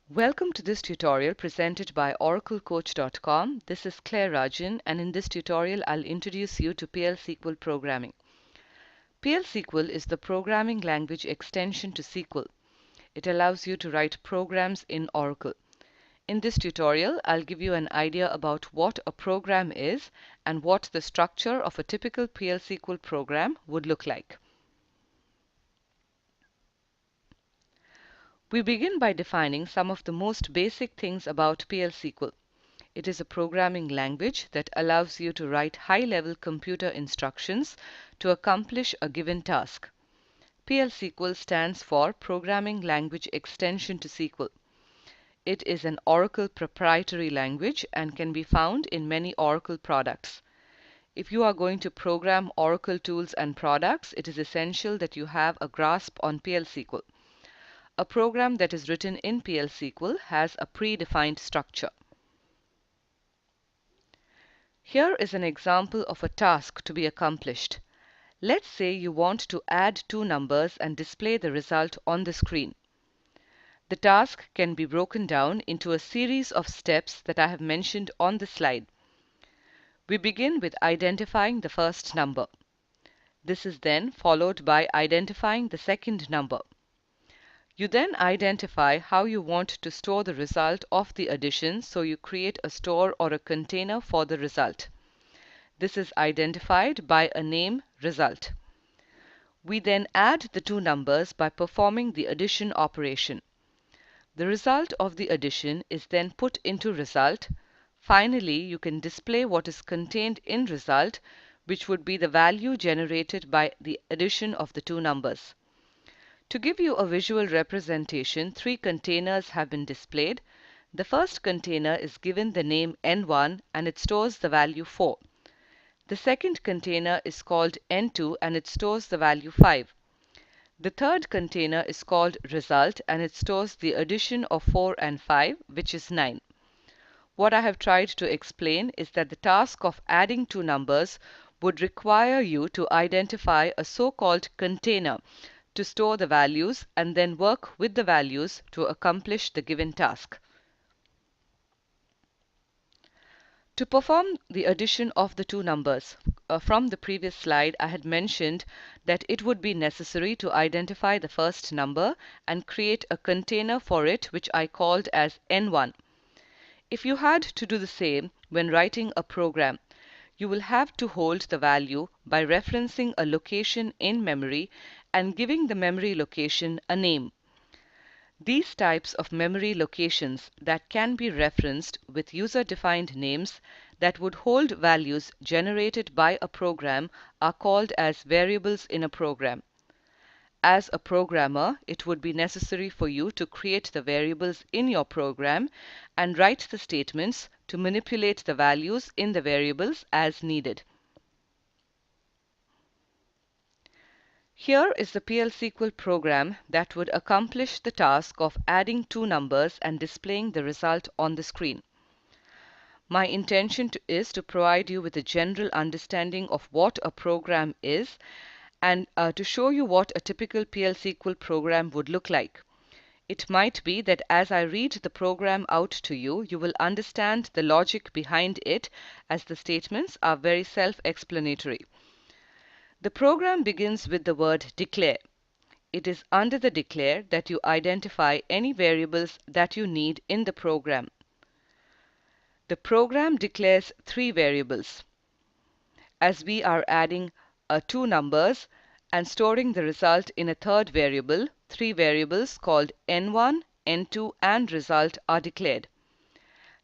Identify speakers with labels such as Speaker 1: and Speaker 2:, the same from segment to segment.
Speaker 1: Welcome to this tutorial presented by oraclecoach.com. This is Claire Rajan, and in this tutorial I'll introduce you to PL SQL programming. PL SQL is the programming language extension to SQL. It allows you to write programs in Oracle. In this tutorial, I'll give you an idea about what a program is and what the structure of a typical PL SQL program would look like. We begin by defining some of the most basic things about PL SQL. It is a programming language that allows you to write high-level computer instructions to accomplish a given task. PL SQL stands for Programming Language Extension to SQL. It is an Oracle proprietary language and can be found in many Oracle products. If you are going to program Oracle tools and products, it is essential that you have a grasp on PL SQL. A program that is written in PL SQL has a predefined structure. Here is an example of a task to be accomplished. Let's say you want to add two numbers and display the result on the screen. The task can be broken down into a series of steps that I have mentioned on the slide. We begin with identifying the first number. This is then followed by identifying the second number. You then identify how you want to store the result of the addition, so you create a store or a container for the result. This is identified by a name result. We then add the two numbers by performing the addition operation. The result of the addition is then put into result. Finally, you can display what is contained in result, which would be the value generated by the addition of the two numbers. To give you a visual representation, three containers have been displayed. The first container is given the name N1 and it stores the value 4. The second container is called N2 and it stores the value 5. The third container is called Result and it stores the addition of 4 and 5, which is 9. What I have tried to explain is that the task of adding two numbers would require you to identify a so-called container to store the values and then work with the values to accomplish the given task. To perform the addition of the two numbers, from the previous slide I had mentioned that it would be necessary to identify the first number and create a container for it, which I called as N1. If you had to do the same when writing a program, you will have to hold the value by referencing a location in memory and giving the memory location a name. These types of memory locations that can be referenced with user-defined names that would hold values generated by a program are called as variables in a program. As a programmer, it would be necessary for you to create the variables in your program and write the statements to manipulate the values in the variables as needed. Here is the PL SQL program that would accomplish the task of adding two numbers and displaying the result on the screen. My intention is to provide you with a general understanding of what a program is and to show you what a typical PL SQL program would look like. It might be that as I read the program out to you, you will understand the logic behind it, as the statements are very self-explanatory. The program begins with the word declare. It is under the declare that you identify any variables that you need in the program. The program declares three variables. As we are adding two numbers and storing the result in a third variable, three variables called N1, N2 and result are declared.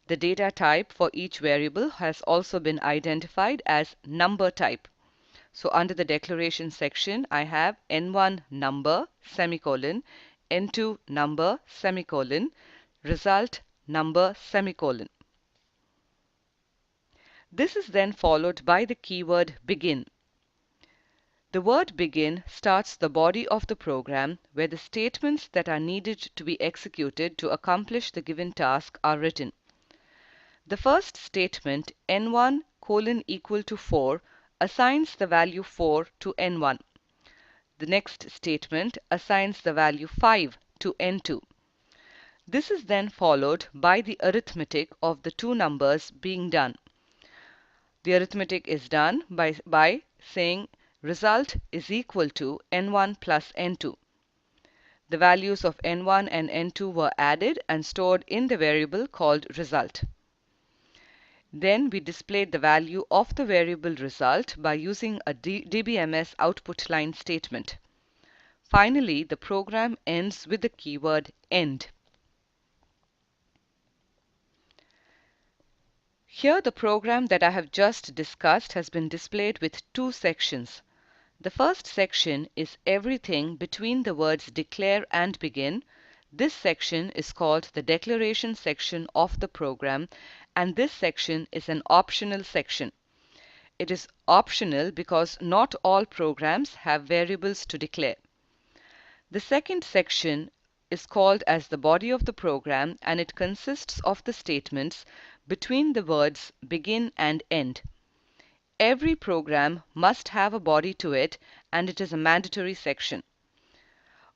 Speaker 1: The data type for each variable has also been identified as number type. So under the declaration section, I have N1 number, semicolon, N2 number, semicolon, result number, semicolon. This is then followed by the keyword begin. The word begin starts the body of the program where the statements that are needed to be executed to accomplish the given task are written. The first statement, N1 colon equal to 4, assigns the value 4 to N1. The next statement assigns the value 5 to N2. This is then followed by the arithmetic of the two numbers being done. The arithmetic is done by saying result is equal to n1 plus n2. The values of n1 and n2 were added and stored in the variable called result. Then we displayed the value of the variable result by using a DBMS output line statement. Finally, the program ends with the keyword end. Here the program that I have just discussed has been displayed with two sections. The first section is everything between the words declare and begin. This section is called the declaration section of the program, and this section is an optional section. It is optional because not all programs have variables to declare. The second section is called as the body of the program, and it consists of the statements between the words begin and end. Every program must have a body to it, and it is a mandatory section.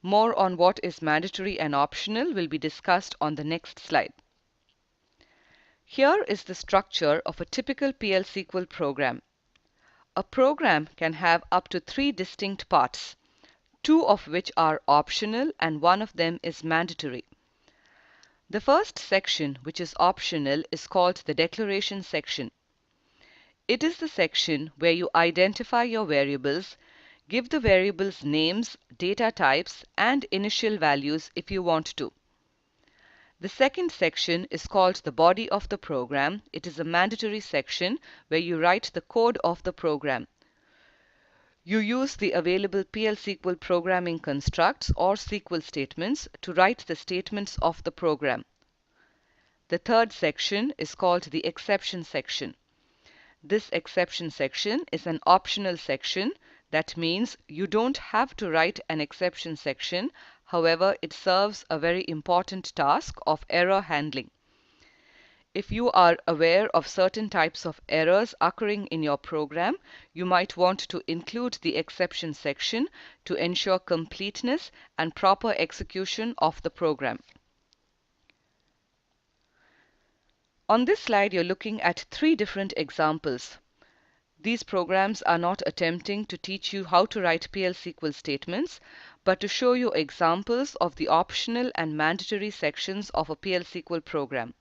Speaker 1: More on what is mandatory and optional will be discussed on the next slide. Here is the structure of a typical PL SQL program. A program can have up to 3 distinct parts, 2 of which are optional and 1 of them is mandatory. The first section, which is optional, is called the declaration section. It is the section where you identify your variables, give the variables names, data types, and initial values if you want to. The second section is called the body of the program. It is a mandatory section where you write the code of the program. You use the available PL SQL programming constructs or SQL statements to write the statements of the program. The third section is called the exception section. This exception section is an optional section. That means you don't have to write an exception section. However, it serves a very important task of error handling. If you are aware of certain types of errors occurring in your program, you might want to include the exception section to ensure completeness and proper execution of the program. On this slide, you're looking at 3 different examples. These programs are not attempting to teach you how to write PL SQL statements, but to show you examples of the optional and mandatory sections of a PL SQL program.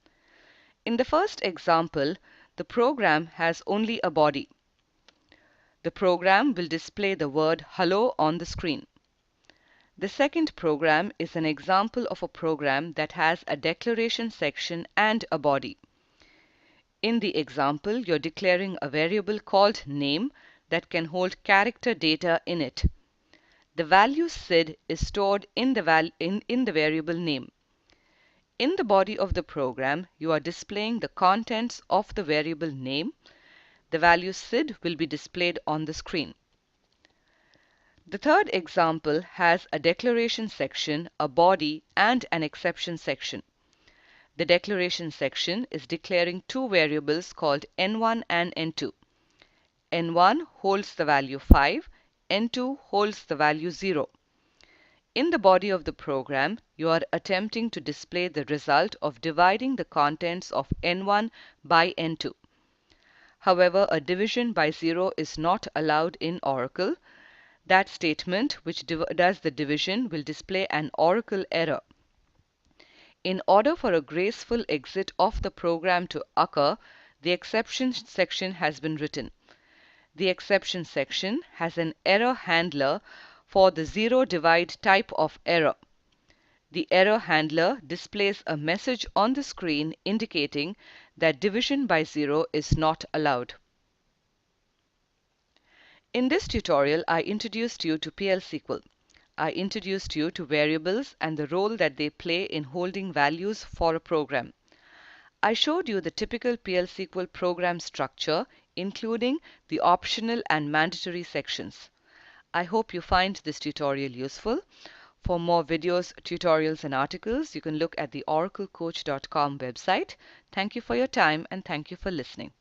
Speaker 1: In the first example, the program has only a body. The program will display the word hello on the screen. The second program is an example of a program that has a declaration section and a body. In the example, you're declaring a variable called name that can hold character data in it. The value SID is stored in the variable name. In the body of the program, you are displaying the contents of the variable name. The value SID will be displayed on the screen. The third example has a declaration section, a body, and an exception section. The declaration section is declaring 2 variables called n1 and n2. n1 holds the value 5, n2 holds the value 0. In the body of the program, you are attempting to display the result of dividing the contents of n1 by n2. However, a division by 0 is not allowed in Oracle. That statement which does the division will display an Oracle error. In order for a graceful exit of the program to occur, the exception section has been written. The exception section has an error handler for the 0 divide type of error. The error handler displays a message on the screen indicating that division by 0 is not allowed. In this tutorial, I introduced you to PL SQL. I introduced you to variables and the role that they play in holding values for a program. I showed you the typical PL SQL program structure, including the optional and mandatory sections. I hope you find this tutorial useful. For more videos, tutorials, and articles, you can look at the oraclecoach.com website. Thank you for your time and thank you for listening.